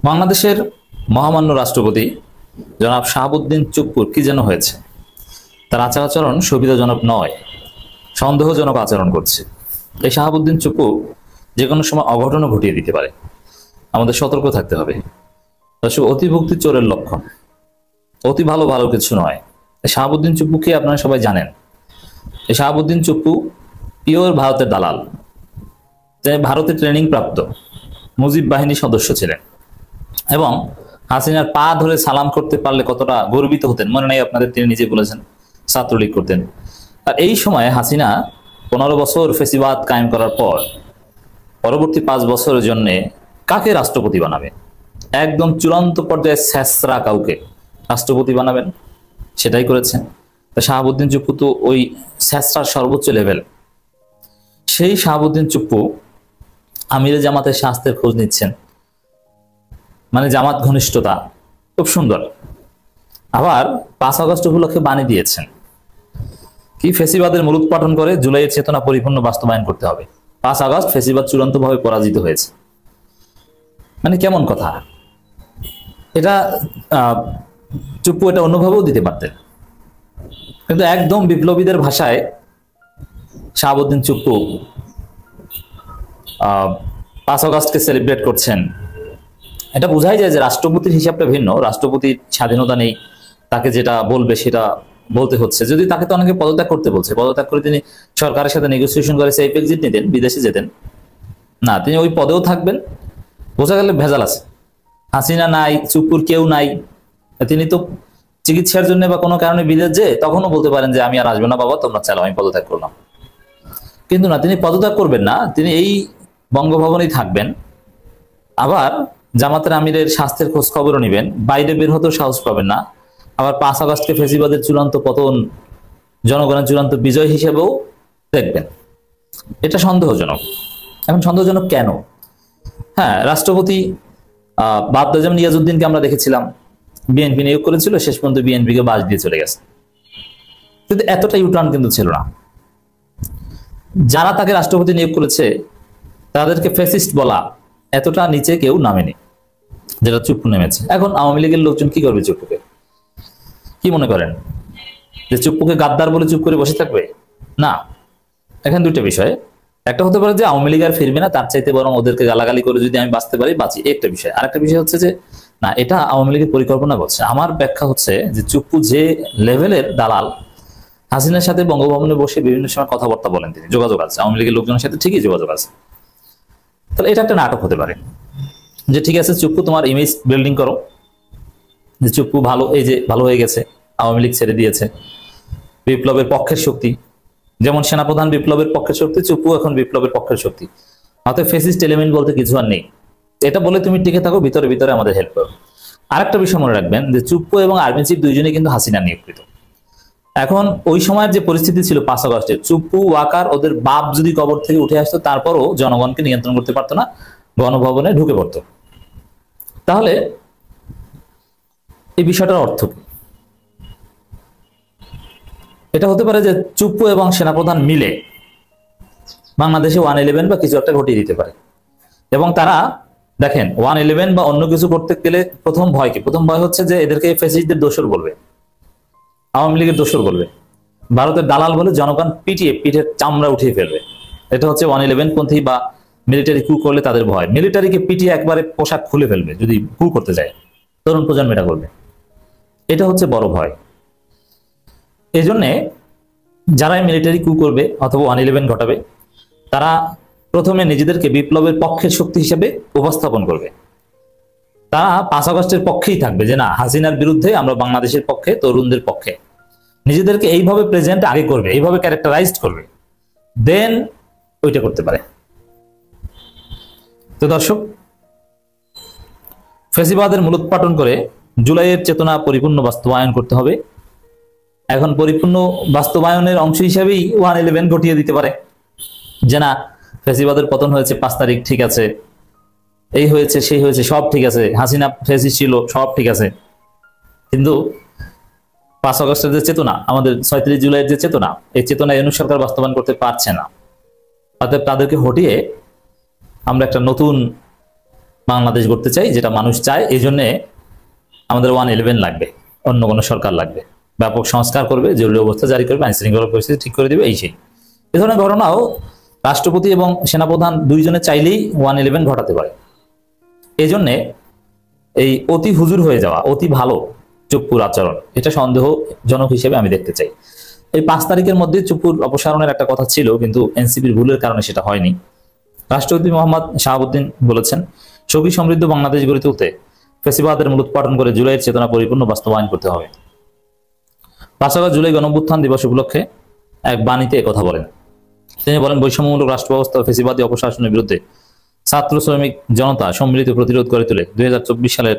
বাংলাদেশের মহামান্য রাষ্ট্রপতি জনাব শাহাবুদ্দিন চুপ্পুর কি যেন হয়েছে, তার আচার আচরণ সুবিধাজনক নয়, সন্দেহজনক আচরণ করছে। এই শাহাবুদ্দিন চুপ্পু যে কোনো সময় অঘটনও ঘটিয়ে দিতে পারে, আমাদের সতর্ক থাকতে হবে। অতিভক্তি চোরের লক্ষণ, অতি ভালো ভালো কিছু নয়। এই শাহাবুদ্দিন চুপ্পুকে আপনারা সবাই জানেন। এই শাহাবুদ্দিন চুপ্পু পিওর ভারতের দালাল, ভারতে ট্রেনিং প্রাপ্ত মুজিব বাহিনীর সদস্য ছিলেন এবং হাসিনার পা ধরে সালাম করতে পারলে কতটা গর্বিত হতেন মনে নাই আপনাদের? তিনি নিজে বলেছেন ছাত্রলীগ করতেন। আর এই সময় হাসিনা 15 বছর ফেসিবাদ কায়েম করার পর পরবর্তী 5 বছরের জন্য কাকে রাষ্ট্রপতি বানাবে? একদম চূড়ান্ত পর্যায়ে শেষরা কাউকে রাষ্ট্রপতি বানাবেন, সেটাই করেছেন। শাহাবুদ্দিন চুপ্পু তো ওই শেষরার সর্বোচ্চ লেভেল। সেই শাহাবুদ্দিন চুপ্পু আমিরে জামাতের স্বাস্থ্যের খোঁজ নিচ্ছেন, মানে জামাত ঘনিষ্ঠতা খুব সুন্দর। আবার 5 আগস্ট উপলক্ষে বাণী দিয়েছেন কি ফেসিবাদের মূলোৎপাটন করে জুলাইয়ের চেতনা পরিপূর্ণ বাস্তবায়ন করতে হবে। 5 আগস্ট ফেসিবাদ চূড়ান্তভাবে পরাজিত হয়েছে, মানে কেমন কথা এটা? চুপ্পু এটা অন্যভাবেও দিতে পারতেন, কিন্তু একদম বিপ্লবীদের ভাষায় শাহাবুদ্দিন চুপ্পু 5 আগস্টকে সেলিব্রেট করছেন। এটা বোঝাই যায় যে রাষ্ট্রপতির হিসাবটা ভিন্ন, রাষ্ট্রপতির স্বাধীনতা নেই, তাকে যেটা বলবে সেটা বলতে হচ্ছে। যদি তাকে তো অনেকে পদত্যাগ করতে বলছে, পদত্যাগ করে তিনি সরকারের সাথে নেগোসিয়েশন করে সেফ এক্সিট নিতেন, বিদেশে যেতেন না, তিনি ওই পদেও থাকবেন। বোঝা গেলে ভেজাল আছে। হাসিনা নাই, চুপ্পুর কেউ নাই, তিনি তো চিকিৎসার জন্য বা কোনো কারণে বিদেশ যে তখনও বলতে পারেন যে আমি আর আসবো না বাবা, তোমরা চালাও, আমি পদত্যাগ করলাম। কিন্তু না, তিনি পদত্যাগ করবেন না, তিনি এই বঙ্গভবনেই থাকবেন। আবার জামাতের আমিরের স্বাস্থ্যের খোঁজ খবরও নিবেন, বাইরে বের হতেও সাহস পাবেন না। আবার 5 আগস্টকে ফেসিবাদের চূড়ান্ত পতন, জনগণের চূড়ান্ত বিজয় হিসেবেও দেখবেন। এটা সন্দেহজনক। এখন সন্দেহজনক কেন? হ্যাঁ, রাষ্ট্রপতি বাদ যেমন ইয়াজউদ্দিনকে আমরা দেখেছিলাম বিএনপি নিয়োগ করেছিল, শেষ পর্যন্ত বিএনপিকে বাস দিয়ে চলে গেছে, কিন্তু এতটা ইউটার্ন কিন্তু ছিল না। যারা তাকে রাষ্ট্রপতি নিয়োগ করেছে তাদেরকে ফ্যাসিস্ট বলা এতটা নিচে কেউ নামেনি যেটা চুপ্পু নেমেছে। এখন আওয়ামী লীগের লোকজন কি করবে চুপ্পুকে? কি মনে করেন যে চুপ্পুকে গাদ্দার বলে চুপ করে বসে থাকবে? না, এখানে দুইটা বিষয়। একটা হতে পারে যে আওয়ামী লীগ আর ফিরবে না, তার চাইতে বরং ওদেরকে গালাগালি করে যদি আমি বাঁচতে পারি বাঁচি, একটা বিষয়। আর একটা বিষয় হচ্ছে যে না, এটা আওয়ামী লীগের পরিকল্পনা করছে। আমার ব্যাখ্যা হচ্ছে যে চুপ্পু যে লেভেলের দালাল, হাসিনার সাথে বঙ্গভবনে বসে বিভিন্ন সময় কথাবার্তা বলেন, তিনি যোগাযোগ আছে আওয়ামী লীগের লোকজনের সাথে, ঠিকই যোগাযোগ আছে। তাহলে এটা একটা নাটক হতে পারে যে ঠিক আছে চুপ্পু তোমার ইমেজ বিল্ডিং করো, যে চুপ্পু ভালো, এই যে ভালো হয়ে গেছে, আওয়ামী লীগ ছেড়ে দিয়েছে, বিপ্লবের পক্ষের শক্তি। যেমন সেনাপ্রধান বিপ্লবের পক্ষের শক্তি, চুপ্পু এখন বিপ্লবের পক্ষের শক্তি। অর্থাৎ ফেসিস্ট এলিমেন্ট বলতে কিছু আর নেই। এটা বলে তুমি টিকে থাকো, ভিতরে ভিতরে আমাদের হেল্প করো। আরেকটা বিষয় মনে রাখবেন যে চুপ্পু এবং আর্মি চিফ দুইজনেই কিন্তু হাসিনা নিয়োগকৃত। এখন ওই সময়ের যে পরিস্থিতি ছিল 5 আগস্টে, চুপ্পু ওয়াকার ওদের বাপ যদি কবর থেকে উঠে আসতো তারপরও জনগণকে নিয়ন্ত্রণ করতে পারতো না, গণভবনে ঢুকে পড়তো। তাহলে এই বিষয়টার অর্থ কি? এটা হতে পারে যে চুপ্পু এবং সেনাপ্রধান মিলে বাংলাদেশে 111 বা কিছু একটা ঘটিয়ে দিতে পারে। এবং তারা দেখেন 111 বা অন্য কিছু করতে গেলে প্রথম ভয় কি? প্রথম ভয় হচ্ছে যে এদেরকে ফ্যাসিস্টদের দোসর বলবে, আওয়ামী লীগের দোসর বলবে, ভারতের দালাল বলে জনগণ পিটিয়ে পিঠের চামড়া উঠিয়ে ফেলবে। এটা হচ্ছে 111 পন্থী বা মিলিটারি কু করলে তাদের ভয়। মিলিটারিকে পিটিয়ে একবারে পোশাক খুলে ফেলবে যদি কু করতে যায়, তরুণ প্রজন্ম এটা করবে। এটা হচ্ছে বড় ভয়। এই জন্যে যারাই মিলিটারি কু করবে অথবা 111 ঘটাবে, তারা প্রথমে নিজেদেরকে বিপ্লবের পক্ষের শক্তি হিসেবে উপস্থাপন করবে। তারা 5 আগস্টের পক্ষেই থাকবে যে না, হাসিনার বিরুদ্ধে আমরা বাংলাদেশের পক্ষে, তরুণদের পক্ষে। নিজেদেরকে এইভাবে প্রেজেন্ট আগে করবে, এইভাবে ক্যারেক্টারাইজড করবে, দেন ওইটা করতে পারে। তো দর্শক, ফেসিবাদের মূলোৎপাটন করে জুলাইয়ের চেতনা পরিপূর্ণ বাস্তবায়ন করতে হবে। এখন পরিপূর্ণ বাস্তবায়নের অংশ হিসেবেই 111 ঘটিয়ে দিতে পারে যে না, ফেসিবাদের পতন হয়েছে 5 তারিখ, ঠিক আছে, এই হয়েছে সেই হয়েছে, সব ঠিক আছে, হাসিনা ফেসিস্ট ছিল, সব ঠিক আছে। কিন্তু 5 আগস্টের যে চেতনা, আমাদের 36 জুলাইয়ের যে চেতনা, এই চেতনা ইউনূস সরকার বাস্তবায়ন করতে পারছে না। অতএব তাদেরকে হটিয়ে আমরা একটা নতুন বাংলাদেশ গড়তে চাই, যেটা মানুষ চায়। এই জন্য আমাদের 111 লাগবে, অন্য কোনো সরকার লাগবে, ব্যাপক সংস্কার করবে, জরুরি অবস্থা জারি করবে, আইন শৃঙ্খলা পরিস্থিতি ঠিক করে দিবে, সেই এই ধরনের ঘটনাও রাষ্ট্রপতি এবং সেনাপ্রধান দুইজনে চাইলেই 111 ঘটাতে পারে। এই জন্যে এই অতি হুজুর হয়ে যাওয়া, অতি ভালো চুপ্পুর আচরণ, এটা সন্দেহজনক হিসেবে আমি দেখতে চাই। এই 5 তারিখের মধ্যে চুপ্পুর অপসারণের একটা কথা ছিল, কিন্তু এনসিপির ভুলের কারণে সেটা হয়নি। রাষ্ট্রপতি মোহাম্মদ শাহাবুদ্দিন বলেছেন, সুখী সমৃদ্ধ বাংলাদেশ গড়ে তুলতে ফ্যাসিবাদের মূলোৎপাটন করে জুলাইয়ের চেতনা পরিপূর্ণ বাস্তবায়ন করতে হবে। 5 আগস্ট জুলাই গণঅভ্যুত্থান দিবস উপলক্ষে এক বাণীতে কথা বলেন। তিনি বলেন, বৈষম্যমূলক রাষ্ট্র ব্যবস্থা ও ফ্যাসিবাদী অপশাসনের বিরুদ্ধে ছাত্র শ্রমিক জনতা সম্মিলিত প্রতিরোধ করে তুলে 2024 সালের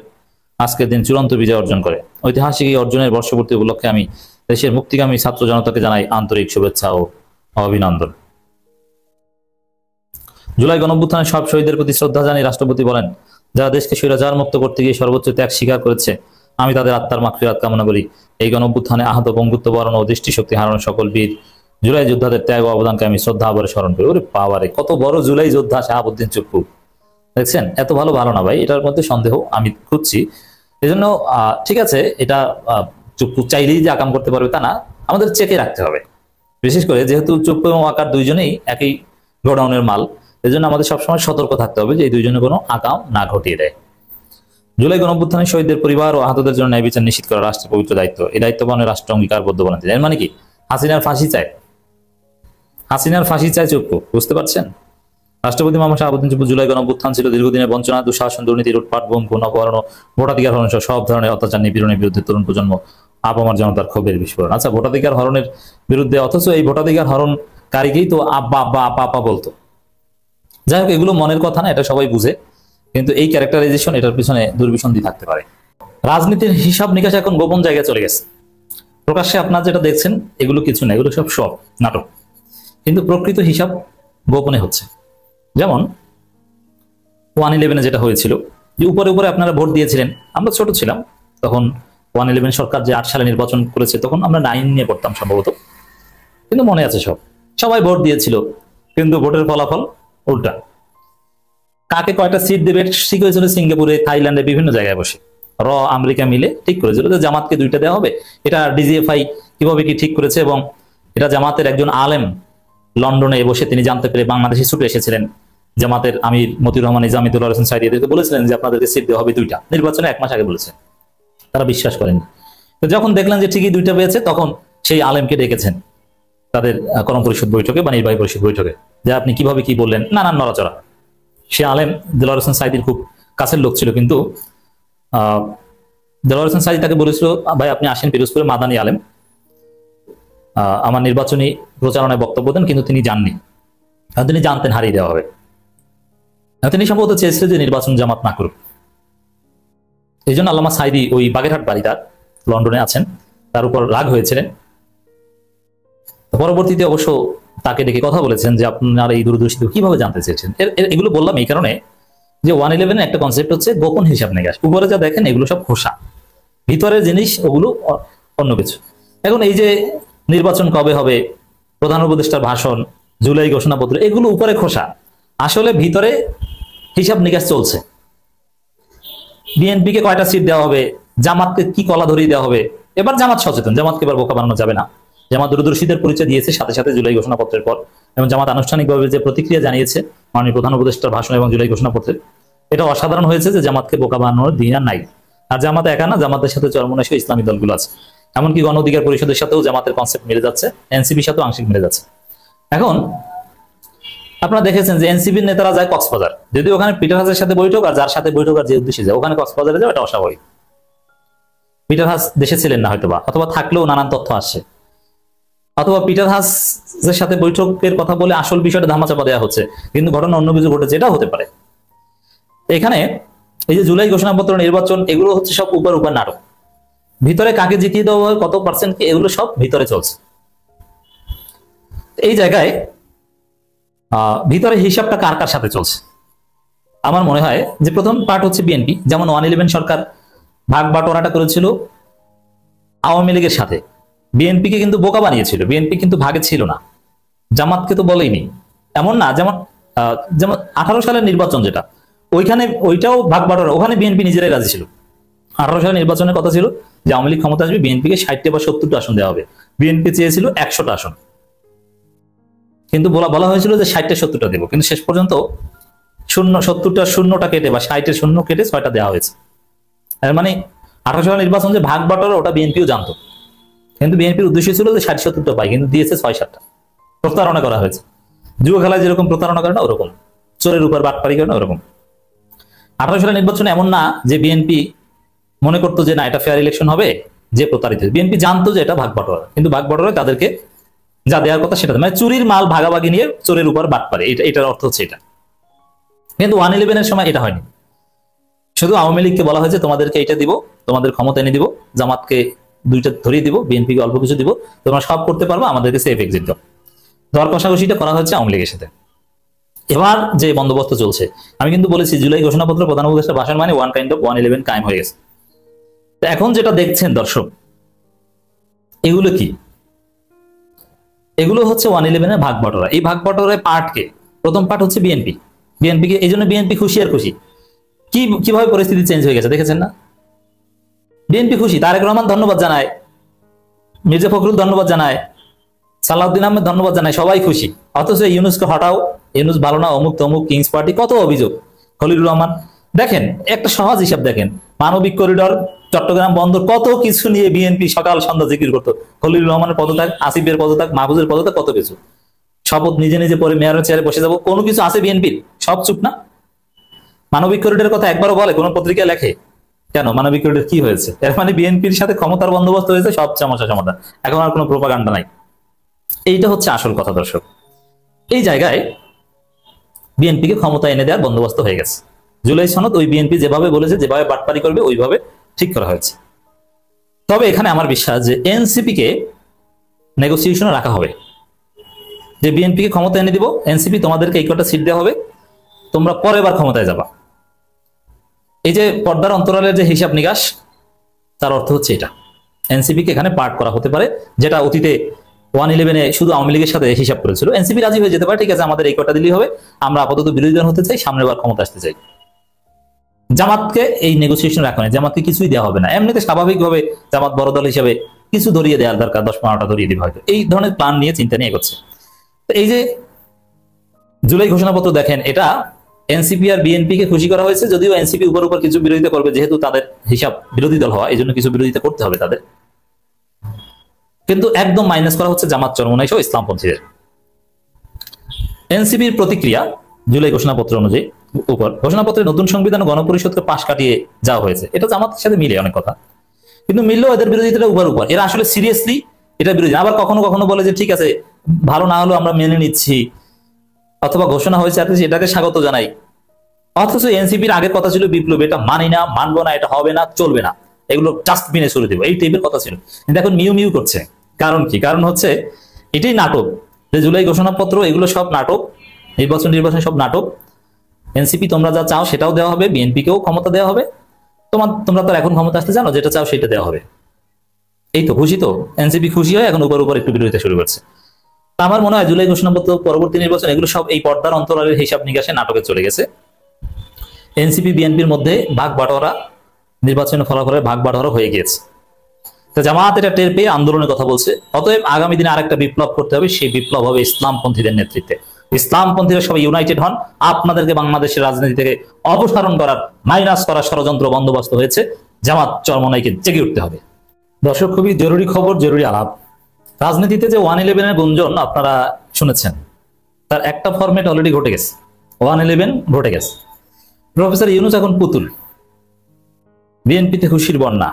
আজকের দিন চূড়ান্ত বিজয় অর্জন করে। ঐতিহাসিক এই অর্জনের বর্ষপূর্তি উপলক্ষে আমি দেশের মুক্তিগামী ছাত্র জনতাকে জানাই আন্তরিক শুভেচ্ছা ও অভিনন্দন। জুলাই গণঅভ্যুত্থানের সব শহীদদের প্রতি শ্রদ্ধা জানিয়ে রাষ্ট্রপতি বলেন, যারা দেশকে স্বৈরাচার মুক্ত করতে গিয়ে সর্বোচ্চ ত্যাগ স্বীকার করেছে, আমি তাদের আত্মার মাগফিরাত কামনা করি। এই গণঅভ্যুত্থানে আহত, বঙ্গুত্ব বরণ ও দৃষ্টিশক্তি হারানো সকল বীর জুলাই যোদ্ধাদের ত্যাগ ও অবদানকে আমি শ্রদ্ধা ভরে স্মরণ করি। ওরে বাবারে, কত বড় জুলাই যোদ্ধা শাহাবুদ্দিন চুপ্পু, দেখছেন? এত ভালো না ভাই, এটার মধ্যে সন্দেহ আমি খুঁজছি। এজন্য ঠিক আছে, এটা চুপ্পু চাইলেই যে আকাম করতে পারবে তা না, আমাদের চেকে রাখতে হবে। বিশেষ করে যেহেতু চুপ্পু এবং ওয়াকার দুইজনেই একই গোডাউনের মাল, এজন্য আমাদের সবসময় সতর্ক থাকতে হবে যে এই দুইজনে কোনো আকাম না ঘটিয়ে দেয়। জুলাই গণঅভ্যুত্থানের শহীদদের পরিবার ও আহতদের জন্য ন্যায় বিচার নিশ্চিত করা রাষ্ট্রের পবিত্র দায়িত্ব। এই দায়িত্ব পালনে রাষ্ট্র অঙ্গীকারবদ্ধ বলেন তিনি। এর মানে কি? হাসিনার ফাঁসি চায়, হাসিনার ফাঁসি চায় চুপ্পু, বুঝতে পারছেন? রাষ্ট্রপতি মোহাম্মদ শাহাবুদ্দিন চুপ্পু জুলাই গণঅভ্যুত্থান ছিল দীর্ঘদিনের বঞ্চনা, দুঃশাসন, দুর্নীতি, লুটপাট, গুম, খুন, অপহরণ, ভোটাধিকার হরণ সহ সব ধরনের অত্যাচার নিপীড়নের বিরুদ্ধে তরুণ প্রজন্ম আপামার জনতার ক্ষোভের বিস্ফোরণ। আচ্ছা, ভোটাধিকার হরণের বিরুদ্ধে, অথচ এই ভোটাধিকার হরণকারীকেই তো আব্বা আব্বা আপা আপা বলতো। যাই হোক, এগুলো মনের কথা না, এটা সবাই বুঝে, কিন্তু এই ক্যারেক্টারাইজেশন, এটার পিছনে দুর্বিসন্ধি থাকতে পারে। রাজনীতির হিসাব নিকাশ এখন গোপন জায়গায় চলে গেছে। প্রকাশ্যে আপনারা যেটা দেখছেন এগুলো কিছু না, এগুলো সব নাটক, কিন্তু প্রকৃত হিসাব গোপনে হচ্ছে। যেমন 111 যেটা হয়েছিল, যে উপরে উপরে আপনারা ভোট দিয়েছিলেন, আমরা ছোট ছিলাম তখন। 111 সরকার যে 8 সালে নির্বাচন করেছে, তখন আমরা 9 নিয়ে পড়তাম সম্ভবত, কিন্তু মনে আছে সবাই ভোট দিয়েছিল, কিন্তু ভোটের ফলাফল উল্টা। কাকে কয়টা সিট দেবে ঠিক হয়েছিল সিঙ্গাপুরে, থাইল্যান্ডে, বিভিন্ন জায়গায় বসে আমেরিকা মিলে ঠিক করেছিল যে জামাতকে 2টা দেওয়া হবে। এটা ডিজিএফআই কিভাবে কি ঠিক করেছে, এবং এটা জামাতের একজন আলেম লন্ডনে বসে তিনি জানতে পেরে বাংলাদেশে ছুটে এসেছিলেন। জামাতের আমির মতিউর রহমান নিজামীতুল্লাহ হোসেন সাইদি এদেরকে বলেছিলেন যে আপনাদেরকে সিট দেওয়া হবে 2টা, নির্বাচনে 1 মাস আগে বলেছে। তারা বিশ্বাস করেনি। তো যখন দেখলেন যে ঠিকই 2টা পেয়েছে, তখন সেই আলেমকে ডেকেছেন তাদের করম পরিষদ বৈঠকে বা নির্বাহী পরিষদ বৈঠকে, যে আপনি কিভাবে কি বললেন, নানান নড়াচড়া। সে আলেম দেলোয়ার হোসেন সাইদির খুব কাছের লোক ছিল, কিন্তু দেলোয়ার হোসেন সাইদি তাকে বলেছিল, ভাই আপনি আসেন পিরোজপুরে, মাদানী আলেম, আমার নির্বাচনী প্রচারণায় বক্তব্য দেন, কিন্তু তিনি যাননি। তিনি জানতেন হারিয়ে দেওয়া হবে। তিনি সম্ভবত চেয়েছিলেন যে নির্বাচন জামাত না করুক। এই জন্য আল্লামা সাইদি ওই বাগেরহাট বাড়িদার লন্ডনে আছেন, তার উপর রাগ হয়েছিলেন। পরবর্তীতে অবশ্য তাকে ডেকে কথা বলেছেন যে আপনার এই দূরদর্শী কিভাবে জানতে চেয়েছেন। এগুলো বললাম এই কারণে যে 111 একটা কনসেপ্ট হচ্ছে গোপন হিসাব নিকাশ। উপরে যা দেখেন এগুলো সব খোসা, ভিতরের জিনিস ওগুলো অন্য কিছু। এখন এই যে নির্বাচন কবে হবে, প্রধান উপদেষ্টার ভাষণ, জুলাই ঘোষণাপত্র, এগুলো উপরে খোসা, আসলে ভিতরে হিসাব নিকাশ চলছে। বিএনপিকে কয়টা সিট দেওয়া হবে, জামাতকে কি কলা ধরিয়ে দেওয়া হবে। এবার জামাত সচেতন, জামাতকে এবার বোকা বানানো যাবে না। জামাত দূরদর্শীদের পরিচয় দিয়েছে সাথে সাথে জুলাই ঘোষণাপত্রের পর, এবং জামাত আনুষ্ঠানিকভাবে যে প্রতিক্রিয়া জানিয়েছে মাননীয় প্রধান উপদেষ্টার ভাষণ এবং জুলাই ঘোষণাপত্রের, এটা অসাধারণ হয়েছে যে জামাতকে বোকা বানানোর দিন আর নাই। আর জামাত একা না, জামাতের সাথে চরমনাশী ইসলামী দলগুলো আছে, এমনকি গণ অধিকার পরিষদের সাথেও জামাতের কনসেপ্ট মিলে যাচ্ছে, এনসিপির সাথেও আংশিক মিলে যাচ্ছে। এখন আপনারা দেখেছেন যে এনসিপির নেতারা যায় কক্সবাজার, যদি ওখানে পিটার হাসের সাথে বৈঠক, আর যার সাথে বৈঠক আর যে উদ্দেশ্যে যায় ওখানে কক্সবাজারে যাও, এটা অস্বাভাবিক। পিটার হাস দেশে ছিলেন না হয়তোবা, অথবা থাকলেও নানান তথ্য আসছে, অথবা পিটার হাসের সাথে বৈঠকের কথা বলে আসল বিষয়টা ধামাচাপা দেওয়া হচ্ছে, কিন্তু ঘটনা অন্য কিছু ঘটেছে, এটাও হতে পারে। এখানে এই যে জুলাই ঘোষণাপত্র, নির্বাচন, এগুলো হচ্ছে সব উপর নাটক। ভিতরে কাকে জিতিয়ে দেওয়া হয়, কত পার্সেন্ট, এগুলো সব ভিতরে চলছে। এই জায়গায় ভিতরে হিসাবটা কার কার সাথে চলছে, আমার মনে হয় যে প্রথম পার্ট হচ্ছে বিএনপি। যেমন 111 সরকার ভাগ বাটোয়ারাটা করেছিল আওয়ামী লীগের সাথে, বিএনপিকে কিন্তু বোকা বানিয়েছিল, বিএনপি কিন্তু ভাগে ছিল না, জামাতকে তো বলেইনি। এমন না যেমন 18 সালের নির্বাচন যেটা, ওইখানে ওইটাও ভাগ বাটোয়ারা, ওখানে বিএনপি নিজেরাই রাজি ছিল। 18 সালে নির্বাচনের কথা ছিল যে আওয়ামী লীগ ক্ষমতা আসবে, বিএনপিকে 60টা বা 70টা আসন দেওয়া হবে। বিএনপি চেয়েছিল 100টা আসন, কিন্তু বলা হয়েছিল যে 60টা 70টা দেবো, কিন্তু শেষ পর্যন্ত 70টা শূন্যটা কেটে বা 60-এর শূন্য কেটে 6টা দেওয়া হয়েছে। মানে 18 সালের নির্বাচন যে ভাগ বাটোয়ারা ওটা বিএনপিও জানতো, কিন্তু বিএনপির উদ্দেশ্য ছিল যে 60-70টা পাই, কিন্তু দিয়েছে 6-7টা। প্রতারণা করা হয়েছে, জুয়া খেলায় যেরকম প্রতারণা করে না ওরকম, চোরের উপর বাটপারি করে না ওরকম। 18 সালের নির্বাচনে এমন না যে বিএনপি মনে করতো যে না এটা ফেয়ার ইলেকশন হবে, যে প্রতারিত। বিএনপি জানতো যে এটা ভাগ বাটোয়ারা, কিন্তু ভাগ বাটোয়ারা তাদেরকে যা দেওয়ার কথা সেটা, মানে চুরির মাল ভাগাভাগি নিয়ে চোরের উপর বাটপারি, এটার অর্থ হচ্ছে এটা। কিন্তু 1/11-এর সময় এটা হয়নি। শুধু আওয়ামী লীগকে বলা হয়েছে তোমাদেরকে এটা দিব, তোমাদের ক্ষমতা এনে দিব, জামাতকে 2টা ধরিয়ে দিব, বিএনপিকে অল্প কিছু দিব, তোমরা সব করতে পারবো, আমাদেরকে সেফ এক্সিট দাও। দর কষাকষিটা করা হচ্ছে আওয়ামী লীগের সাথে। এবার যে বন্দোবস্ত চলছে, আমি কিন্তু বলেছি জুলাই ঘোষণাপত্র প্রধান উপদেষ্টার ভাষণ মানে ওয়ান কাইন্ড অফ 1/11 কায়েম হয়ে গেছে। এখন যেটা দেখছেন দর্শক, এগুলো কি? এগুলো হচ্ছে 1/11-এর ভাগ বাটোয়ারা। এই ভাগ বাটোয়ারায় পার্টকে, প্রথম পার্ট হচ্ছে বিএনপিকে, এই জন্য বিএনপি খুশি আর খুশি। কিভাবে পরিস্থিতি চেঞ্জ হয়ে গেছে দেখেছেন না? বিএনপি খুশি, তারেক রহমান ধন্যবাদ জানায়, মির্জা ফখরুল ধন্যবাদ জানায়, সালাউদ্দিন আহমেদ ধন্যবাদ জানায়, সবাই খুশি। অথচ ইউনুসকে হটাও, ইউনুস ভালো না, অমুক তমুক, কিংস পার্টি, কত অভিযোগ। খলিলুর রহমান, দেখেন একটা সহজ হিসাব দেখেন, মানবিক করিডর, চট্টগ্রাম বন্দর, কত কিছু নিয়ে বিএনপি সকাল সন্ধ্যা জিকির করতো। খলিলুর রহমানের পদত্যাগ, আসিফের পদত্যাগ, মাহফুজের পদত্যাগ, কত কিছু। শপথ নিজে নিজে পরে মেয়রের চেয়ারে বসে যাবো, কোনো কিছু আছে বিএনপির? সব চুপ না। মানবিক করিডোরের কথা একবারও বলে? কোন পত্রিকায় লেখে? কেন? মানবিক করিডোর কি হয়েছে? এর মানে বিএনপির সাথে ক্ষমতার বন্দোবস্ত হয়েছে, সব সমস্যা সমাধান, এখন আর কোনো প্রোপাগান্ডা নাই। এইটা হচ্ছে আসল কথা দর্শক। এই জায়গায় বিএনপিকে ক্ষমতা এনে দেওয়ার বন্দোবস্ত হয়ে গেছে। জুলাই সনদ ওই বিএনপি যেভাবে বলেছে, যেভাবে বাটপারি করবে ওইভাবে ঠিক করা হয়েছে। তবে এখানে আমার বিশ্বাস যে এনসিপি কে নেগোসিয়েশনে রাখা হবে, যে বিএনপিকে ক্ষমতা এনে দিব, এনসিপি তোমাদেরকে এই কটা সিট দেওয়া হবে, তোমরা পরের বার ক্ষমতায় যাবা। এই যে পর্দার অন্তরালের যে হিসাব নিকাশ, তার অর্থ হচ্ছে এটা। এনসিপি কে এখানে পার্ট করা হতে পারে, যেটা অতীতে 1/11-এ শুধু আওয়ামী লীগের সাথে হিসাব করেছিল। এনসিপি রাজি হয়ে যেতে পারে, ঠিক আছে আমাদের এই কটা দিলেই হবে, আমরা আপাতত বিরোধী দল হতে চাই, সামনের বার ক্ষমতা আসতে চাই। জামাতকে এই নেগোসিয়েশন রাখা হয়, জামাতকে কিছুই দেওয়া হবে না। এমনিতে স্বাভাবিকভাবে জামাত বড় দল হিসেবে কিছু ধরিয়ে দেওয়ার দরকার, 10-15টা ধরিয়ে দিবে হয়তো, এই ধরনের প্ল্যান নিয়ে চিন্তা নিয়ে এগোচ্ছে। তো এই যে জুলাই ঘোষণাপত্র দেখেন, এটা এনসিপি আর বিএনপি কে খুশি করা হয়েছে, যদিও এনসিপি উপর কিছু বিরোধিতা করবে, যেহেতু তাদের হিসাব বিরোধী দল হওয়া, এই জন্য কিছু বিরোধিতা করতে হবে তাদের। কিন্তু একদম মাইনাস করা হচ্ছে জামাত, চরমোনাই সহ ইসলামপন্থীদের। এনসিপির প্রতিক্রিয়া জুলাই ঘোষণাপত্র অনুযায়ী উপর, ঘোষণাপত্রে নতুন সংবিধান ও গণপরিষদকে পাশ কাটিয়ে যাওয়া হয়েছে, এটা জামাতের সাথে মিলে অনেক কথা, কিন্তু মিললেও এদের বিরোধিতা উপর, এরা আসলে সিরিয়াসলি এটা বিরোধী। আবার কখনো কখনো বলে যে ঠিক আছে, ভালো না হলেও আমরা মেনে নিচ্ছি, অথবা ঘোষণা হয়েছে এটাকে স্বাগত জানাই। অথচ এনসিপির আগের কথা ছিল বিপ্লব, এটা মানি না, মানবো না, এটা হবে না, চলবে না, এগুলো ডাস্টবিনে ছুড়ে দেবো, এই টাইপের কথা ছিল। কিন্তু এখন মিউ মিউ করছে। কারণ কি? কারণ হচ্ছে এটাই নাটক, যে জুলাই ঘোষণাপত্র এগুলো সব নাটক, নির্বাচন সব নাটক। এনসিপি তোমরা যা চাও সেটাও দেওয়া হবে, বিএনপিকেও ক্ষমতা দেওয়া হবে, তোমরা তো এখন ক্ষমতা আসতে জানো, যেটা চাও সেটা দেওয়া হবে। এই তো খুশি, তো এনসিপি খুশি হয়, এখন উপর একটু বিরোধিতা শুরু করছে। আমার মনে হয় জুলাই ঘোষণাপত্র, পরবর্তী নির্বাচন, এগুলো সব এই পর্দার অন্তরালের হিসাব নিকাশে নাটকে চলে গেছে। এনসিপি বিএনপির মধ্যে ভাগ বাটোয়ারা, নির্বাচনের ফলাফলের ভাগ বাটোয়ারা হয়ে গিয়েছে। তো জামাত এটা টের পেয়ে আন্দোলনের কথা বলছে। অতএব আগামী দিনে আরেকটা বিপ্লব করতে হবে, সেই বিপ্লব হবে ইসলামপন্থীদের নেতৃত্বে। ইসলামপন্থীরা সবাই ইউনাইটেড হন, আপনাদেরকে বাংলাদেশের রাজনীতি থেকে অপসারণ করার, মাইনাস করার ষড়যন্ত্র বন্দোবস্ত হয়েছে, জামাত চরমোনাইকে জেগে উঠতে হবে। দর্শক, খুবই জরুরি খবর, জরুরি আলাপ। রাজনীতিতে যে 1/11-এর গুঞ্জন আপনারা শুনেছেন, তার একটা ফরম্যাট অলরেডি ঘটে গেছে। 1/11 ঘটে গেছে, প্রফেসর ইউনূস এখন পুতুল, বিএনপিতে খুশির বন্যা,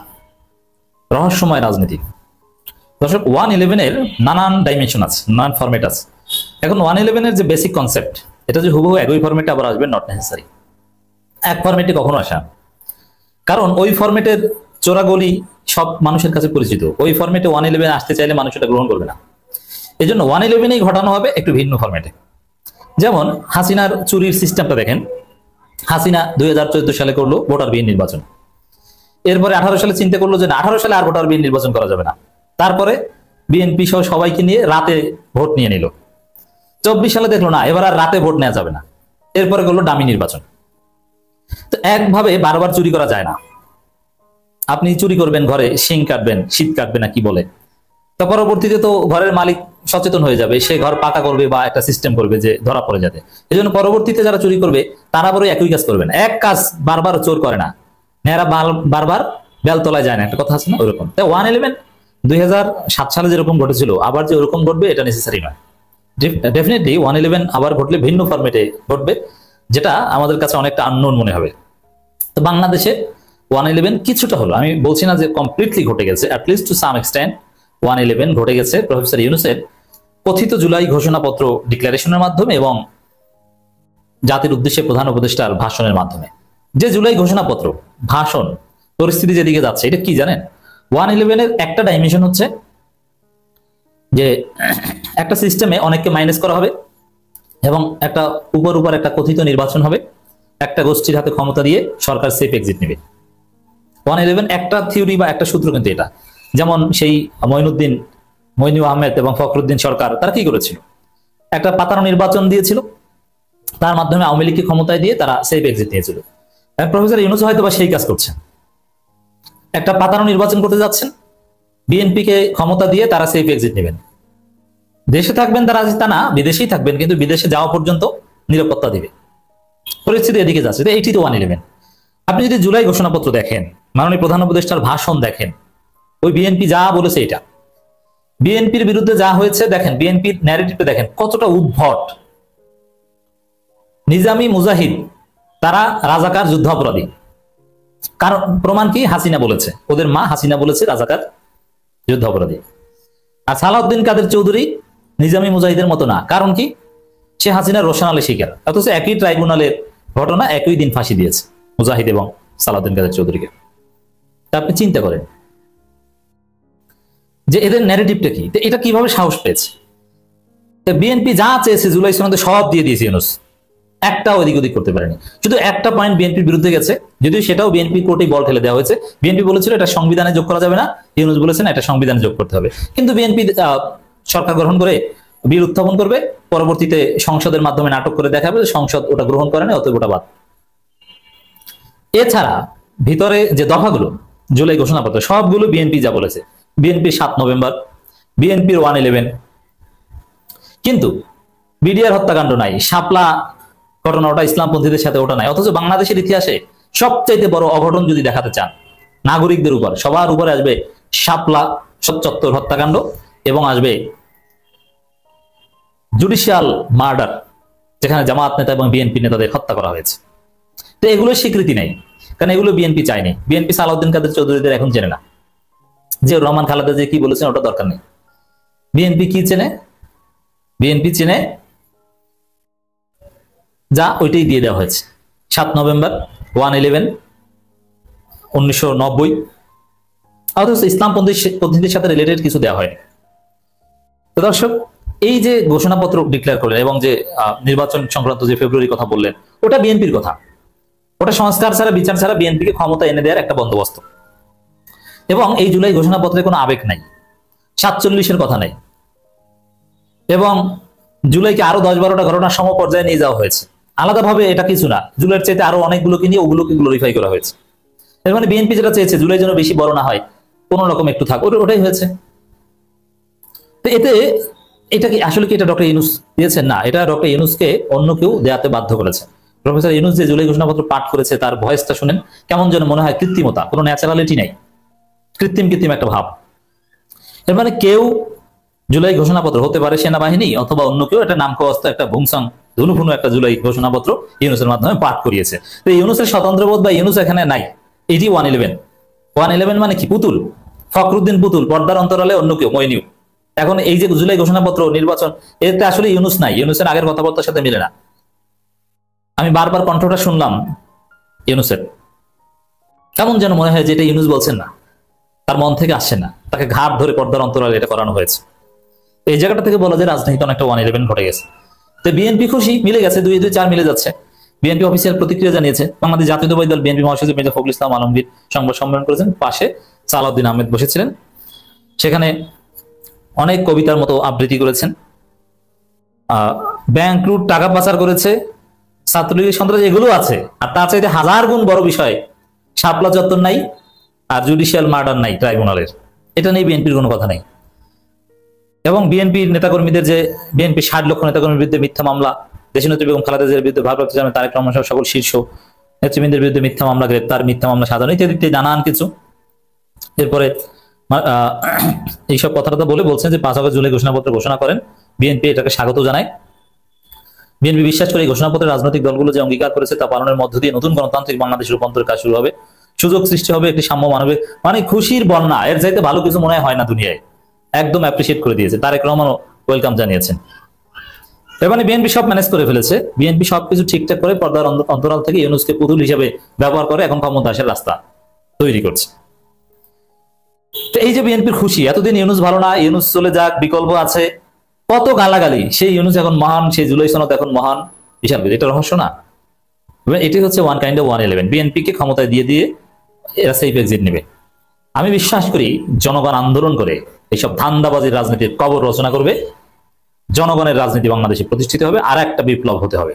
রহস্যময় রাজনীতি। দর্শক, 1/11-এর নানান ডাইমেনশন আছে, নানান ফরম্যাট আছে। এখন 1/11-এর যে বেসিক কনসেপ্ট, এটা যে হুবহু একই ফরম্যাটে আবার আসবে, নট নেসেসারি। এক ফরম্যাটে কখনো আসা, কারণ ওই ফরম্যাটের চোরাগলি সব মানুষের কাছে পরিচিত। ওই ফরম্যাটে 1/11 আসতে চাইলে মানুষ এটা গ্রহণ করবে না। এই জন্য 1/11-এই ঘটানো হবে একটু ভিন্ন ফরম্যাটে। যেমন হাসিনার চুরির সিস্টেমটা দেখেন। হাসিনা 2014 সালে করলো ভোটারবিহীন নির্বাচন। এরপরে 18 সালে চিন্তা করলো যে না, 18 সালে আর ভোটারবিহীন নির্বাচন করা যাবে না। তারপরে বিএনপি সহ সবাইকে নিয়ে রাতে ভোট নিয়ে নিল। 24 সালে দেখলো না, এবার আর রাতে ভোট নেওয়া যাবে না। এরপরে করলো ডামি নির্বাচন। তো একভাবে বারবার চুরি করা যায় না। আপনি চুরি করবেন, ঘরে শিং কাটবেন, শীত কাটবে না কি বলে, তো পরবর্তীতে তো ঘরের মালিক সচেতন হয়ে যাবে, সে ঘর পাকা করবে বা একটা সিস্টেম করবে যে ধরা পড়ে যাবে। এই জন্য পরবর্তীতে যারা চুরি করবে তারা আবারও একই কাজ করবে না, এক কাজ বারবার চোর করে না, নেহারা বারবার বেলতলায় যায় না, একটা কথা আছে না, ওরকম। তাই 111 2007 সালে যেরকম ঘটেছিল আবার যে ওরকম ঘটবে এটা নেসেসারি নয়। ডেফিনেটলি 111 আবার ঘটলে ভিন্ন ফরম্যাটে ঘটবে, যেটা আমাদের কাছে অনেকটা আননোন মনে হবে। তো বাংলাদেশে 111 কিছুটা হলো, আমি বলছি না যে কমপ্লিটলি ঘটে গেছে, অ্যাটলিস্ট টু সাম এক্সটেন্ট 111 ঘটে গেছে প্রফেসর ইউনূসের কথিত জুলাই ঘোষণাপত্র ডিক্লারেশনের মাধ্যমে এবং জাতির উদ্দেশ্যে প্রধান উপদেষ্টার ভাষণের মাধ্যমে। যে জুলাই ঘোষণাপত্র ভাষণ পরিস্থিতি যেদিকে যাচ্ছে, এটা কি জানেন? 111 এর একটা ডাইমেনশন হচ্ছে যে একটা সিস্টেমে অনেককে মাইনাস করা হবে এবং একটা উপর একটা কথিত নির্বাচন হবে, একটা গোষ্ঠীর হাতে ক্ষমতা দিয়ে সরকার সেফ এক্সিট নেবে। 111 একটা থিওরি বা একটা সূত্র কিন্তু এটা। যেমন সেই মইনু আহমেদ এবং ফখরুদ্দিন সরকার তারা কি করেছিল, একটা পাতানো নির্বাচন দিয়েছিল, তার মাধ্যমে আওয়ামী লীগকে ক্ষমতায় দিয়ে তারা সেফ এক্সিট নিয়েছিল। প্রফেসর ইউনূস হয়তো বা সেই কাজ করছেন, একটা পাতানো নির্বাচন করতে যাচ্ছেন, বিএনপি কে ক্ষমতা দিয়ে তারা সেফ এক্সিট নেবেন, দেশে থাকবেন তারা, তা না বিদেশেই থাকবেন, কিন্তু বিদেশে যাওয়া পর্যন্ত নিরাপত্তা দিবে। পরিস্থিতি এদিকে যাচ্ছে, এইটি তো 111। আপনি যদি জুলাই ঘোষণাপত্র দেখেন, মাননীয় প্রধান উপদেষ্টার ভাষণ দেখেন, ওই বিএনপি যা বলেছে, এটা বিএনপির বিরুদ্ধে যা হয়েছে দেখেন, বিএনপির ন্যারেটিভটা দেখেন কতটা উদ্ভট। নিজামী মুজাহিদ তারা রাজাকার যুদ্ধাপরাধী, কারণ প্রমাণ কি? হাসিনা বলেছে, ওদের মা হাসিনা বলেছে রাজাকার যুদ্ধাপরাধী। আর সালাউদ্দিন কাদের চৌধুরী নিজামী মুজাহিদের মতো না, কারণ কি? সে হাসিনার রোশনালে শিকার, অথচ একই ট্রাইব্যুনালের ঘটনা, একই দিন ফাঁসি দিয়েছে মুজাহিদ এবং সালাউদ্দিন কাদের চৌধুরীকে। তা আপনি চিন্তা করেন যে এদের ন্যারেটিভটা কি, এটা কিভাবে সাহস পেয়েছে? বিএনপি যা চেয়েছে জুলাই সনদে সব দিয়ে দিয়েছে ইউনূস, একটা ওদিক ওদিক করতে পারেনি। শুধু একটা পয়েন্ট বিএনপির বিরুদ্ধে গেছে, যদিও সেটাও বিএনপি কোর্টেই বল ঠেলে দেওয়া হয়েছে। বিএনপি বলেছিল এটা সংবিধানে যোগ করা যাবে না, ইউনূস বলেছেন এটা সংবিধানে যোগ করতে হবে। কিন্তু বিএনপি সরকার গ্রহণ করে বিল উত্থাপন করবে, পরবর্তীতে সংসদের মাধ্যমে নাটক করে দেখাবে সংসদ ওটা গ্রহণ করে না, অতএব ওটা বাদ। এছাড়া ভিতরে যে দফাগুলো জুলাই ঘোষণাপত্র সবগুলো বিএনপি যা বলেছে, বিএনপির 7 নভেম্বর, বিএনপির 111, কিন্তু বিডিআর হত্যাকাণ্ড নাই, শাপলা ঘটনা ওটা ইসলামপন্থীদের সাথে ওটা নাই। অথচ বাংলাদেশের ইতিহাসে সবচাইতে বড় অঘটন যদি দেখাতে চান নাগরিকদের উপর, সবার উপরে আসবে শাপলা ৭৭ হত্যাকাণ্ড এবং আসবে জুডিশিয়াল মার্ডার, যেখানে জামায়াত নেতা এবং বিএনপি নেতাদের হত্যা করা হয়েছে। তো এগুলোর স্বীকৃতি নেই, কারণ এগুলো বিএনপি চায়নি। বিএনপি সালাউদ্দিন কাদের চৌধুরীদের এখন চেনে না, যে রহমান খালেদা যে কি বলেছেন ওটা দরকার নেই। বিএনপি কি চেনে? বিএনপি চেনে যা ওইটাই দিয়ে দেওয়া হয়েছে। 7 নভেম্বর, 111, 1990, অথচ ইসলামপন্থীদের সাথে রিলেটেড কিছু দেওয়া হয়নি। তো দর্শক, এই যে ঘোষণাপত্র ডিক্লেয়ার করলেন এবং যে নির্বাচন সংক্রান্ত যে ফেব্রুয়ারি কথা বললেন, ওটা বিএনপির কথা, ওটা সংস্কার ছাড়া বিচার ছাড়া বিএনপিকে ক্ষমতা এনে দেওয়ার একটা বন্দোবস্ত। এবং এই জুলাই ঘোষণাপত্রে কোনো আবেগ নাই, 47-এর কথা নাই, এবং জুলাইকে আরো 10-12টা ঘটনার সমপর্যায়ে নিয়ে যাওয়া হয়েছে আলাদাভাবে, এটা কিছু না। জুলাইয়ের চাইতে আরো অনেকগুলোকে নিয়ে ওগুলোকে গ্লোরিফাই করা হয়েছে। এর মানে বিএনপি যেটা চেয়েছে জুলাই যেন বেশি বড় না হয়, কোন রকম একটু থাক, ওটাই হয়েছে। তো এটা কি আসলে কি এটা ডক্টর ইউনূস দিয়েছেন? না, এটা ডক্টর ইউনূসকে অন্য কেউ দেয়াতে বাধ্য করেছে। প্রফেসর ইউনূস যে জুলাই ঘোষণাপত্র পাঠ করেছে তার ভয়েসটা শুনেন, কেমন যেন মনে হয় কৃত্রিমতা, কোনো ন্যাচারালিটি নাই, কৃত্রিম একটা ভাব। এর মানে কেউ জুলাই ঘোষণাপত্র হতে পারে সেনাবাহিনী অথবা অন্য কেউ, এটা নামকাওয়াস্তে একটা ভুংসাং ধুনুফুনু একটা জুলাই ঘোষণাপত্র ইউনূসের মাধ্যমে পাঠ করিয়েছে। তো ইউনূসের স্বতন্ত্রবোধ বা ইউনূস এখানে নাই, এটি 111 মানে কি? পুতুল, ফখরুদ্দিন পুতুল, পর্দার অন্তরালে অন্য কেউ, মইনু। এখন এই যে জুলাই ঘোষণাপত্র নির্বাচন, এতে আসলে ইউনূস নাই, ইউনূসের আগের কথাবার্তার সাথে মিলে না। আমি বারবার কণ্ঠটা শুনলাম ইউনূসের, কেমন যেন মনে হয় যে এটা ইউনূস বলছেন না, তার মন থেকে আসছে না, তাকে ঘাট ধরে পর্দার অন্তরালে এটা করানো হয়েছে। এই জায়গাটা থেকে বলা যায় রাজনীতিতে অনেকটা 111 ঘটে গেছে। তো বিএনপি খুশি, মিলে গেছে, 2-2-4 মিলে যাচ্ছে। বিএনপি অফিসিয়াল প্রতিক্রিয়া জানিয়েছে। বাংলাদেশ জাতীয়তাবাদী দল বিএনপি মহাসচিব মির্জা ফখরুল ইসলাম আলমগীর সংবাদ সম্মেলন করেছেন, পাশে সালাউদ্দিন আহমেদ বসেছিলেন, সেখানে অনেক কবিতার মতো আবৃত্তি করেছেন। ব্যাংক লুট, টাকা পাচার করেছে, ছাত্রলীগের সন্ত্রাস এগুলো আছে, আর তার চাইতে হাজার গুণ বড় বিষয় শাপলা চত্বর নাই, আর জুডিশিয়াল মার্ডার নাই ট্রাইব্যুনালের। এটা নিয়ে বিএনপির কোনো কথা নেই। এবং বিএনপির নেতাকর্মীদের যে বিএনপি 60 লক্ষ নেতাকর্মীর বিরুদ্ধে মিথ্যা মামলা, দেশনেত্রী বেগম খালেদা জিয়ার বিরুদ্ধে ভারপ্রাপ্ত চেয়ারম্যান তারেক রহমান সহ সকল শীর্ষ নেতৃবৃন্দের বিরুদ্ধে মিথ্যা মামলা, গ্রেপ্তার, মিথ্যা মামলা সাজানো ইত্যাদি নানান কিছু। এরপরে এইসব কথাটা বলে বলছেন যে 5 আগস্ট জুলাই ঘোষণাপত্র ঘোষণা করেন, বিএনপি এটাকে স্বাগত জানায়। বিএনপি বিশ্বাস করে এই ঘোষণাপত্রে রাজনৈতিক দলগুলো যে অঙ্গীকার করেছে তা পালনের মধ্য দিয়ে নতুন গণতান্ত্রিক বাংলাদেশের রূপান্তরের কাজ শুরু হবে, সুযোগ সৃষ্টি হবে, একটি সাম্য মানবে, মানে খুশির বন্যা, এর চাইতে ভালো কিছু মনে হয় না দুনিয়ায়। একদম অ্যাপ্রিসিয়েট করে দিয়েছে, তারেক রহমানও ওয়েলকাম জানিয়েছেন। এর মানে বিএনপি সব ম্যানেজ করে ফেলেছে, বিএনপি সবকিছু ঠিকঠাক করে পর্দার অন্তরাল থেকে ইউনূসকে পুতুল হিসেবে ব্যবহার করে এখন ক্ষমতা আসার রাস্তা তৈরি করছে। তো এই যে বিএনপির খুশি, এতদিন ইউনূস ভালো না, ইউনূস চলে যাক, বিকল্প আছে, কত গালাগালি, সেই ইউনূস এখন মহান, সেই জুলাই সনদ এখন মহান, বিশাল কিছু, এটা রহস্য না? এটি হচ্ছে ওয়ান কাইন্ড অফ 111। বিএনপি কে ক্ষমতায় দিয়ে দিয়ে এরা সেফ এক্সিট নেবে। আমি বিশ্বাস করি জনগণ আন্দোলন করে এইসব ধান্দাবাজির রাজনীতির কবর রচনা করবে, জনগণের রাজনীতি বাংলাদেশে প্রতিষ্ঠিত হবে, আর একটা বিপ্লব হতে হবে।